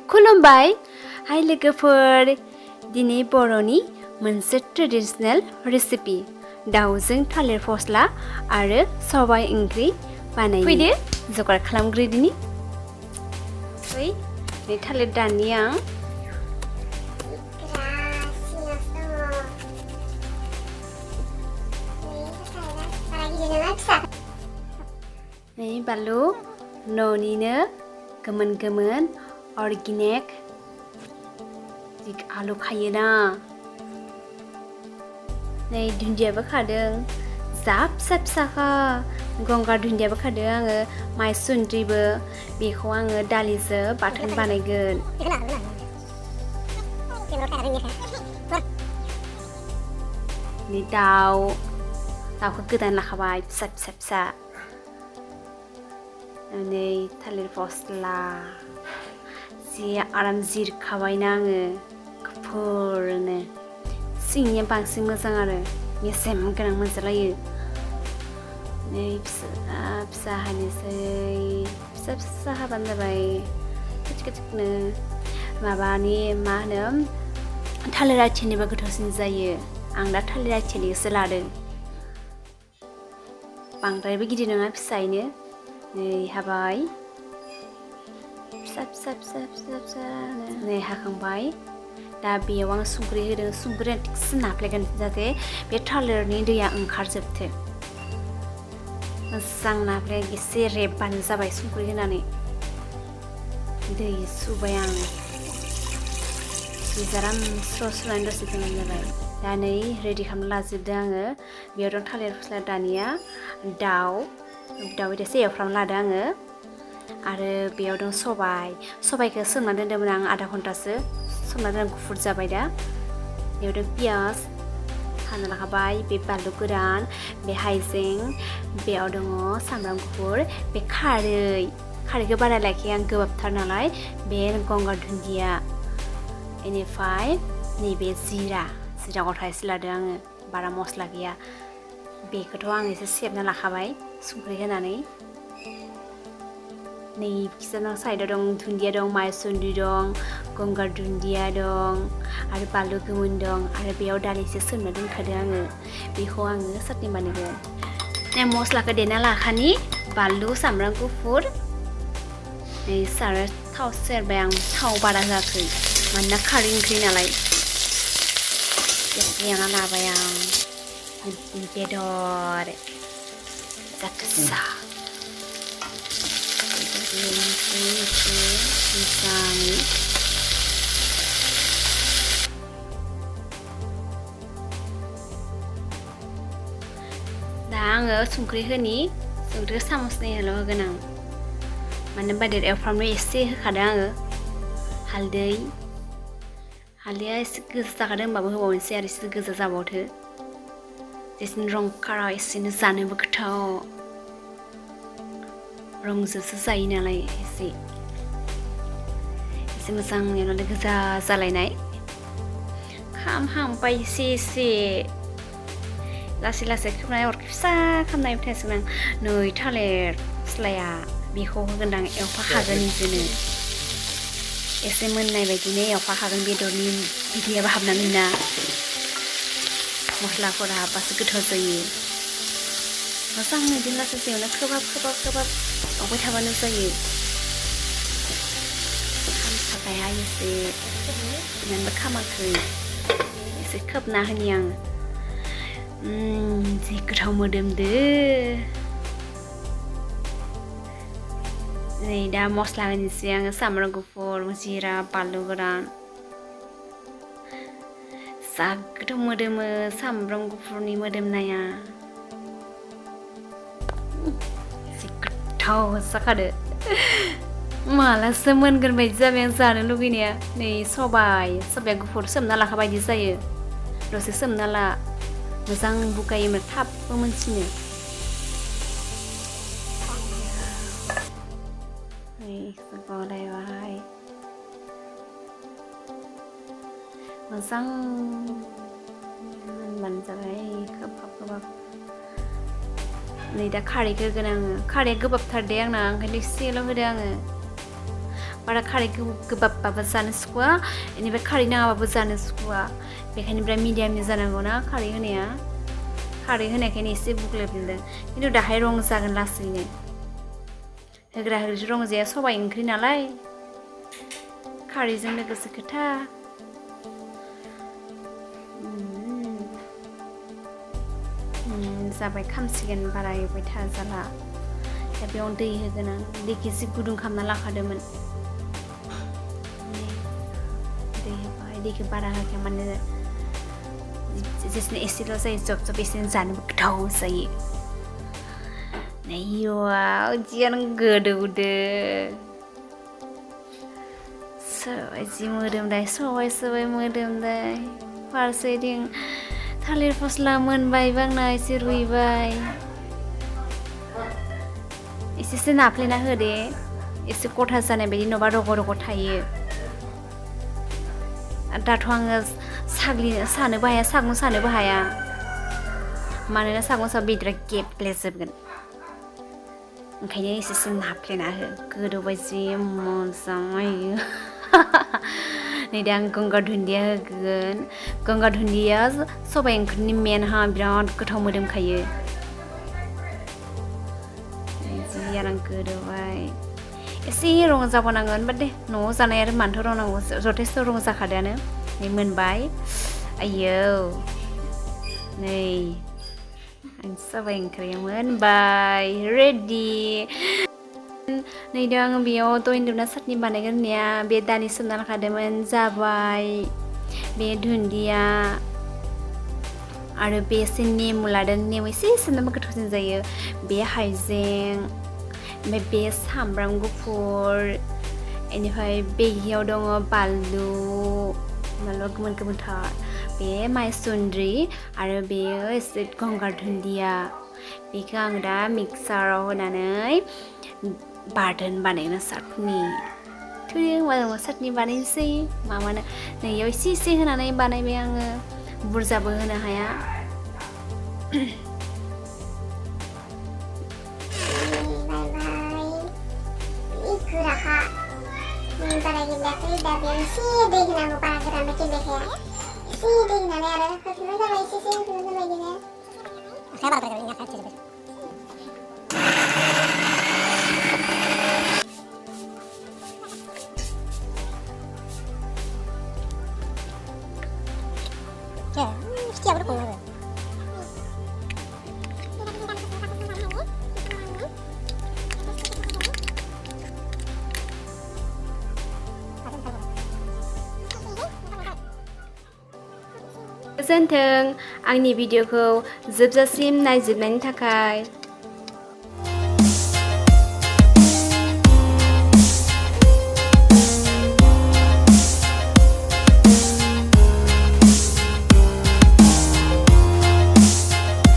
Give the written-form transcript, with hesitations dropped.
खुलुमबाय हाय लोगोफोर दिनै बर'नि मोनसे ट्रेडिशनेल रेसिपि दाउजों थालिर फस्ला आरो सबाय ओंख्रि बानायनि फैदो जगार खालामग्रोदिनि नै थालिर दाननि आं नै बानलु न'निनो गोमोन गोमोन अर्गेनिक आलु खायोना नै दुन्दियाबो खादों जा फिसा फिसाखा गंगार दुन्दियाबो खादों आङो माइसुन्द्रिबो बेखौ आङो दालिजों बाथोन बानायगोन नै दाउखौ गोदान लाखाबाय फिसा फिसा फिसा नै थालिर फस्ला जि आराम जिरखाबायना आङो गुफुरनो सिंनिया बांसिन मोजां आरो मेजेम गोनां मोनजालायो नै फिसा फिसा हानोसै फिसा फिसा हाबानो जाबाय थिकनो माबानि मा होनो थालिर आथियानिबो गोथावसिन जायो आं दा थालिर आथियानिखौसो लादों बांद्रायबो गिदिर नङा फिसायैनो नै हाबाय फिसा फिसा फिसा फिसा फिसा नै हाखांबाय दा बेयाव आं संख्रि होदों संख्रिया थिगसे नाफ्लेगोन जाहाथे बे थालिरनि दैया ओंखारजोबथो मोजां नाफ्ले एसे रेबबानो जाबाय संख्रि होनानै दै सुबाय आं आराम स्र' स्र'नो दसे दोननाय जाबाय दा नै रेडि खालामना लाजोबदों आङो बेयाव दं थालिर फस्ला दानिया दाउ एसे एवफ्रामना लादों आङो आरो बेयाव दं सबायखौ सोमना दोन्दोंमोन आं आधा घन्टासो सोमना दोनना गुफुर जाबाय दा बेयाव दं पियास हाना लाखाबाय बे बानलु गोरान बे हाइजें बेयाव दङ सामब्राम गुफुर बे खारैखौ बारा लायाखै आं गोबाबथार नालाय बे गंगार दुन्दिया बेनिफ्राय नैबे जिरा गथा एसे लादों आङो बारा मस्ला गैया बेखौथ' आं एसे सेबना लाखाबाय संख्रि होनानै नै किचेनाव साइडआव दं दुन्दिया दं माइसुन्द्रि दं गंगार दुन्दिया दं आरो बानलु गोमोन दं आरो बेयाव दालिसे सोमना दोनखादों आङो बेखौ आङो चाटनि बानायगोन नै मस्लाखौ देना लाखानि बानलु सामब्राम गुफुर नै साराय थाव सेरबाय आं थाव बारा होआखै मानोना खारै ओंख्रि नालाय एवना लाबाय आं बेदर जाथोसा मोजाङै दा आङो संख्रिखौ सामसनैल' होगोन आं मानो होनबा एवफ्रामनो एसे होखादों आङो हालदैया एसे गोजा जाखादों होमबाबो होबावनोसै आरो एसे गोजा जाबावथो जेसेनो रं खारा एसेनो जानोबो गोथाव रंजोंसो जायो नालाय एसे मोजां एवनानै गोजा जालायनाय खामहांबाय एसे लासै लासै खोबनानै अरखि फिसा खालामनाय थासिगोन आं नै थालिर फस्लाया बेखौ होगोनदां एवफाखागोन बिदिनो एसे मोननाय बायदिनो एवफाखागोन बेदरनि बिदैयाबो हाबनानै ना मस्लाफोरा हाबबासो गोथाव जायो मोजां बिदिनो लासै एवनो खोबहाब एवबाय थाबानो जायो खामथाबायहाय एसे मानोबा खामाखै एसे खोबना होनि आं जि गोथाव मोदोमदो नै दा मस्ला होनोसै आङो सामब्राम गुफुर जिरा बानलु गोरान जा गोथाव मोदोमो सामब्राम गुफुरनि मोदोमनाया जि गोथाव जाखादो मालासो मोनगोन बायदि जाबाय आं जानो लुगैनाया नै सबाया गुफुर सोमना लाखाबाय बायदि जायो दसे सोमना ला मोजां बुगायोमोन थाबबो मोनसिनो गलायबाय मोजां मोनबानो जाबाय खोबहाब नै दा खारैखौ होगोन आङो खारैया गोबाबथार दे आंना ओंखायनो एसेल' होदो आङो बारा खारै गोबाबबाबो जानो सुखुवा बेनिफ्राय खारै नाङाबाबो जानो सुखुवा बेखायनो बिराद मिडियामनि जानांगौ ना खारै होनाया खारै होनायखायनो एसे बुग्लेबदों खिन्थु दाहाय रं जागोन लासैनो होग्रा होग्रि रं जाया सबाइ ओंख्रि नालाय खारैजों लोगोसे खोथा जाबाय खामसिगोन बारा एवबाय थाजाला दा बेयाव दै होगोन आं दैखौ एसे गुदुं खालामना लाखादोंमोन दै होबाय दैखौ बारा होखाया माने जेसेनो एसेल' जायो जब जब एसेनो जानोबो गोथाव जायो नायवा जियानो गोदौदो सबाइ जि मोदोमनाय सबाइ मोदोमनाय फारसेथिं थालिर फस्ला मोनबायबो आंना एसे रुइबाय एसेसो नाफ्लेना होदे एसे गथा जानाय बायदि नङाबा रग' रग' थायो दाथ' आङो सानोबो हाया सागं सानोबो हाया मानोना सागं साबा बेदरा गेब्लेजोबगोन ओंखायनो एसेसो नाफ्लेना हो गोदौबाय जि मोजाङै नै दा आं गंगार दुन्दिया होगोन गंगार दुन्दिया सबाइ ओंख्रिनि मेनहा बिराद गोथाव मोदोमखायो जि आराम गोदौबाय एसे रं जाबावनांगोन बाट दे न'आव जानाय आरो मानोथ' रं नांगौ जथेस्थ' रं जाखादोआनो नै मोनबाय आयौ नै आं सबाइ ओंख्रिया मोनबाय रेडि नै दा आङो बेयाव दहाय होनदोंना चाटनि बानायगोन होननाया बे दालि सोमना लाखादोंमोन जाबाय बे दुन्दिया आरो बे एसे नेमु लादों नेमु एसे सोमनाबा गोथावसिन जायो बे हाइजें ओमफ्राय बे सामब्राम गुफुर बेनिफ्राय बेयाव दङ बानलुआ गोमोनथार बे माइसुन्द्रि आरो बेयो एसे गंगार दुन्दिया बेखौ आं दा मिक्साराव होनानै बाथोन बानायनो चाटनि चाटनि बानायनोसै माबानो नैयाव एसे होनानै बानायबाय आङो बुरजाबो होनो हाया गोराखा बारा गेब्लेयाखै दा बेयाव एसे दै होनांगौ बारा गोरानबो गेब्लेखाया एसे दै होनानै आरो होफिनबाय जाबाय एसे होफिनबाय जाबाय बिदिनो आखाया बारा गोरा आखाया थिरबाय फिथियाबो दङ आरो गोजोन्थों आंनि भिडिअखौ जोबजासिम नायजोबनायनि थाखाय